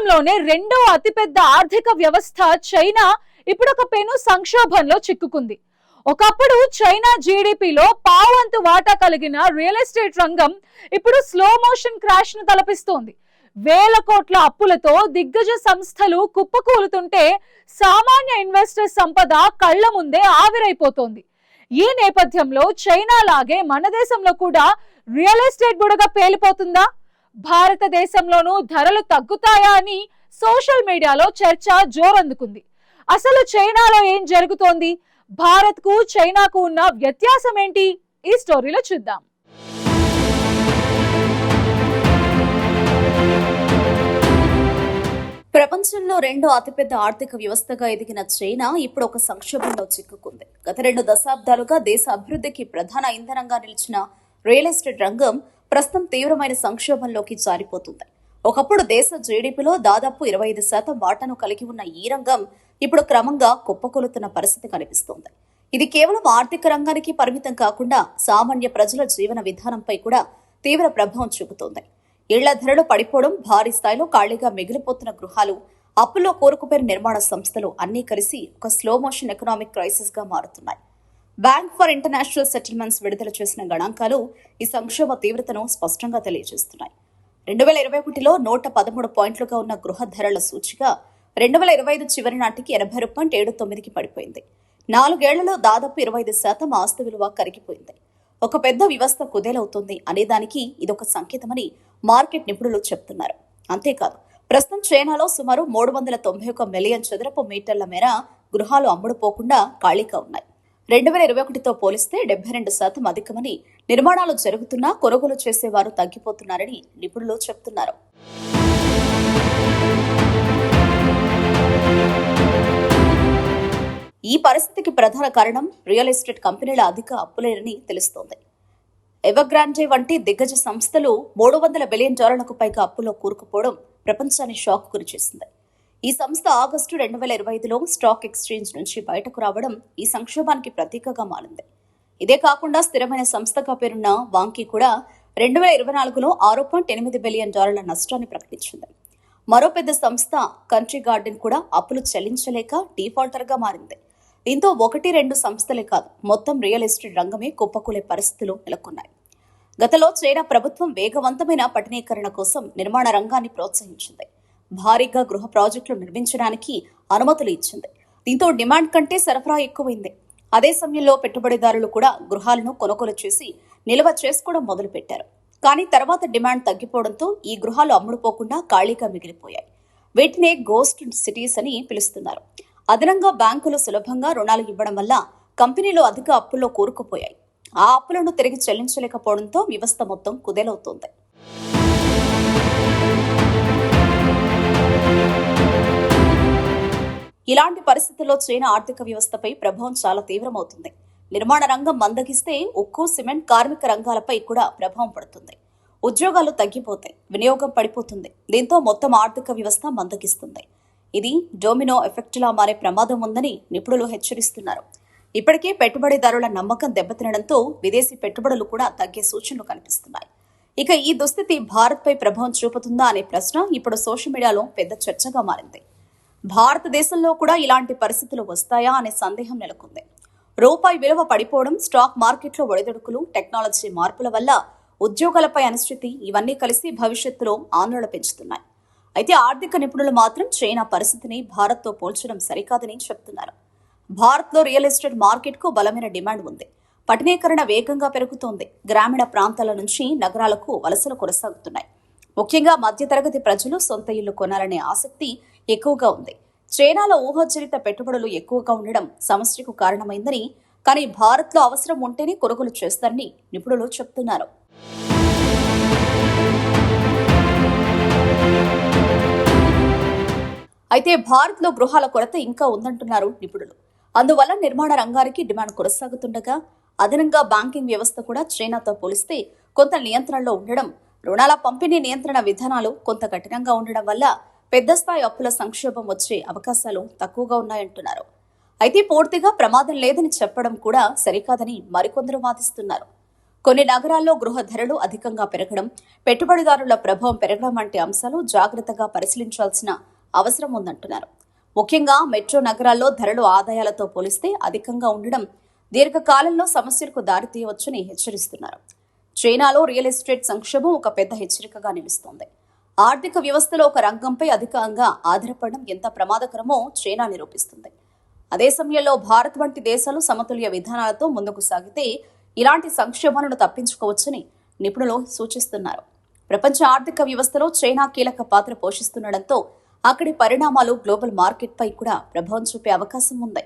ప్రపంచంలోనే రెండో అతిపెద్ద ఆర్థిక వ్యవస్థ చైనా ఇప్పుడు ఒక పెను సంక్షోభంలో చిక్కుకుంది. ఒకప్పుడు చైనా జీడిపిలో పావంతు వాటా కలిగిన రియల్ ఎస్టేట్ రంగం ఇప్పుడు స్లో మోషన్ క్రాష్ ను తలపిస్తోంది. వేల కోట్ల అప్పులతో దిగ్గజ సంస్థలు కుప్పకూలుతుంటే సామాన్య ఇన్వెస్టర్ సంపద కళ్ల ముందే ఆవిరైపోతోంది. ఈ నేపథ్యంలో చైనా లాగే మన దేశంలో కూడా రియల్ ఎస్టేట్ బుడగ పేలిపోతుందా? భారతదేశంలోనూ ధరలు తగ్గుతాయా అని సోషల్ మీడియాలో చర్చ జోరందుకుంది. అసలు చైనాలో ఏం జరుగుతోంది? భారత్ కు చైనాకు ఉన్న వ్యత్యాసం ఏంటి? ఈ స్టోరీలో చూద్దాం. ప్రపంచంలో రెండో అతిపెద్ద ఆర్థిక వ్యవస్థగా ఎదిగిన చైనా ఇప్పుడు ఒక సంక్షోభంలో చిక్కుకుంది. గత 2 దశాబ్దాలుగా దేశ అభివృద్ధికి ప్రధాన ఇంధనంగా నిలిచిన రియల్ ఎస్టేట్ రంగం ప్రస్తుతం తీవ్రమైన సంక్షోభంలోకి జారిపోతుంది. ఒకప్పుడు దేశ జీడీపీలో దాదాపు 25% వాటాను కలిగి ఉన్న ఈ రంగం ఇప్పుడు క్రమంగా కుప్పకూలుతున్న పరిస్థితి కనిపిస్తోంది. ఇది కేవలం ఆర్థిక రంగానికి పరిమితం కాకుండా సామాన్య ప్రజల జీవన విధానంపై కూడా తీవ్ర ప్రభావం చూపుతోంది. ఇళ్ల ధరలు పడిపోవడం, భారీ స్థాయిలో ఖాళీగా మిగిలిపోతున్న గృహాలు, అప్పుల్లో కూరుకుపోయిన నిర్మాణ సంస్థలు అన్నీ కలిసి ఒక స్లో మోషన్ ఎకనామిక్ క్రైసిస్ గా మారుతున్నాయి. బ్యాంక్ ఫర్ ఇంటర్నేషనల్ సెటిల్మెంట్స్ విడుదల చేసిన గణాంకాలు ఈ సంక్షోభ తీవ్రతను స్పష్టంగా తెలియజేస్తున్నాయి. 2021లో 113 పాయింట్లుగా ఉన్న గృహ ధరల సూచిక 2025 చివరి నాటికి 80.79కి పడిపోయింది. 4 ఏళ్లలో దాదాపు 25% ఆస్తి విలువ కరిగిపోయింది. ఒక పెద్ద వ్యవస్థ కుదేలవుతుంది అనేదానికి ఇదొక సంకేతమని మార్కెట్ నిపుణులు చెప్తున్నారు. అంతేకాదు, ప్రస్తుతం చైనాలో సుమారు 391 మిలియన్ చదరపు మీటర్ల మేర గృహాలు అమ్ముడుపోకుండా ఖాళీగా ఉన్నాయి. 2021తో పోలిస్తే 72% అధికమని, నిర్మాణాలు జరుగుతున్నా కొనుగోలు చేసేవారు తగ్గిపోతున్నారని నిపుణులు చెప్తున్నారు. ఈ పరిస్థితికి ప్రధాన కారణం రియల్ ఎస్టేట్ కంపెనీల అధిక అప్పులేనని తెలుస్తోంది. ఎవగ్రాండే వంటి దిగ్గజ సంస్థలు $300 బిలియన్ పైగా అప్పులో కూరుకుపోవడం ప్రపంచాన్ని షాక్ గురిచేసింది. ఈ సంస్థ ఆగస్టు 2025లో స్టాక్ ఎక్స్చేంజ్ నుంచి బయటకు రావడం ఈ సంక్షోభానికి ప్రతీకగా మారింది. ఇదే కాకుండా స్థిరమైన సంస్థగా పేరున్న వాంకీ కూడా 2024లో $6.8 బిలియన్ నష్టాన్ని ప్రకటించింది. మరో పెద్ద సంస్థ కంట్రీ గార్డెన్ కూడా అప్పులు చెల్లించలేక డిఫాల్టర్గా మారింది. దీంతో 1-2 సంస్థలే కాదు, మొత్తం రియల్ ఎస్టేట్ రంగమే కుప్పకూలే పరిస్థితులు నెలకొన్నాయి. గతంలో చైనా ప్రభుత్వం వేగవంతమైన పట్టణీకరణ కోసం నిర్మాణ రంగాన్ని ప్రోత్సహించింది. భారీగా గృహ ప్రాజెక్టులు నిర్మించడానికి అనుమతులు ఇచ్చింది. దీంతో డిమాండ్ కంటే సరఫరా ఎక్కువైంది. అదే సమయంలో పెట్టుబడిదారులు కూడా గృహాలను కొనుగోలు చేసి నిల్వ చేసుకోవడం మొదలుపెట్టారు. కానీ తర్వాత డిమాండ్ తగ్గిపోవడంతో ఈ గృహాలు అమ్ముడుపోకుండా ఖాళీగా మిగిలిపోయాయి. వీటినే గోస్ట్ సిటీస్ అని పిలుస్తున్నారు. అదనంగా బ్యాంకులు సులభంగా రుణాలు ఇవ్వడం వల్ల కంపెనీలు అధిక అప్పుల్లో కూరుకుపోయాయి. ఆ అప్పులను తిరిగి చెల్లించలేకపోవడంతో వ్యవస్థ మొత్తం కుదేలవుతోంది. ఇలాంటి పరిస్థితుల్లో చైనా ఆర్థిక వ్యవస్థపై ప్రభావం చాలా తీవ్రమవుతుంది. నిర్మాణ రంగం మందగిస్తే ఉక్కు, సిమెంట్, కార్మిక రంగాలపై కూడా ప్రభావం పడుతుంది. ఉద్యోగాలు తగ్గిపోతాయి, వినియోగం పడిపోతుంది. దీంతో మొత్తం ఆర్థిక వ్యవస్థ మందగిస్తుంది. ఇది డొమినో ఎఫెక్ట్లా మారే ప్రమాదం ఉందని నిపుణులు హెచ్చరిస్తున్నారు. ఇప్పటికే పెట్టుబడిదారుల నమ్మకం దెబ్బతినడంతో విదేశీ పెట్టుబడులు కూడా తగ్గే సూచనలు కనిపిస్తున్నాయి. ఇక ఈ దుస్థితి భారత్పై ప్రభావం చూపుతుందా అనే ప్రశ్న ఇప్పుడు సోషల్ మీడియాలో పెద్ద చర్చగా మారింది. భారతదేశంలో కూడా ఇలాంటి పరిస్థితులు వస్తాయా అనే సందేహం నెలకొంది. రూపాయి విలువ పడిపోవడం, స్టాక్ మార్కెట్లో ఒడిదుడుకులు, టెక్నాలజీ మార్పుల వల్ల ఉద్యోగాలపై అనిశ్చితి, ఇవన్నీ కలిసి భవిష్యత్తులో ఆందోళన పెంచుతున్నాయి. అయితే ఆర్థిక నిపుణులు మాత్రం చైనా పరిస్థితిని భారత్తో పోల్చడం సరికాదని చెప్తున్నారు. భారత్లో రియల్ ఎస్టేట్ మార్కెట్కు బలమైన డిమాండ్ ఉంది. పట్టణీకరణ వేగంగా పెరుగుతోంది. గ్రామీణ ప్రాంతాల నుంచి నగరాలకు వలసలు కొనసాగుతున్నాయి. ముఖ్యంగా మధ్యతరగతి ప్రజలు సొంత ఇల్లు కొనాలనే ఆసక్తి ఎక్కువగా ఉంది. చైనాలో ఊహోచరిత పెట్టుబడులు ఎక్కువగా ఉండడం సమస్యకు కారణమైందని, కానీ భారత్లో అవసరం ఉంటేనే కొనుగోలు చేస్తారని నిపుణులు చెప్తున్నారు. అయితే భారత్లో గృహాల కొరత ఇంకా ఉందంటున్నారు నిపుణులు. అందువల్ల నిర్మాణ రంగానికి డిమాండ్ కొనసాగుతుండగా అదనంగా బ్యాంకింగ్ వ్యవస్థ కూడా చైనాతో పోలిస్తే కొంత నియంత్రణలో ఉండడం, రుణాల పంపిణీ నియంత్రణ విధానాలు కొంత కఠినంగా ఉండడం వల్ల పెద్ద స్థాయి అప్పుల సంక్షోభం వచ్చే అవకాశాలు తక్కువగా ఉన్నాయంటున్నారు. అయితే పూర్తిగా ప్రమాదం లేదని చెప్పడం కూడా సరికాదని మరికొందరు వాదిస్తున్నారు. కొన్ని నగరాల్లో గృహ ధరలు అధికంగా పెరగడం, పెట్టుబడిదారుల ప్రభావం పెరగడం వంటి అంశాలు జాగ్రత్తగా పరిశీలించాల్సిన అవసరం ఉందంటున్నారు. ముఖ్యంగా మెట్రో నగరాల్లో ధరలు ఆదాయాలతో పోలిస్తే అధికంగా ఉండడం దీర్ఘకాలంలో సమస్యలకు దారితీయవచ్చని హెచ్చరిస్తున్నారు. చైనాలో రియల్ ఎస్టేట్ సంక్షోభం ఒక పెద్ద హెచ్చరికగా నిలుస్తోంది. ఆర్థిక వ్యవస్థలో ఒక రంగంపై అధికంగా ఆధారపడడం ఎంత ప్రమాదకరమో చైనా నిరూపిస్తుంది. అదే సమయంలో భారత్ వంటి దేశాలు సమతుల్య విధానాలతో ముందుకు సాగితే ఇలాంటి సంక్షోభాలను తప్పించుకోవచ్చని నిపుణులు సూచిస్తున్నారు. ప్రపంచ ఆర్థిక వ్యవస్థలో చైనా కీలక పాత్ర పోషిస్తుండటంతో అక్కడి పరిణామాలు గ్లోబల్ మార్కెట్పై కూడా ప్రభావం చూపే అవకాశం ఉంది.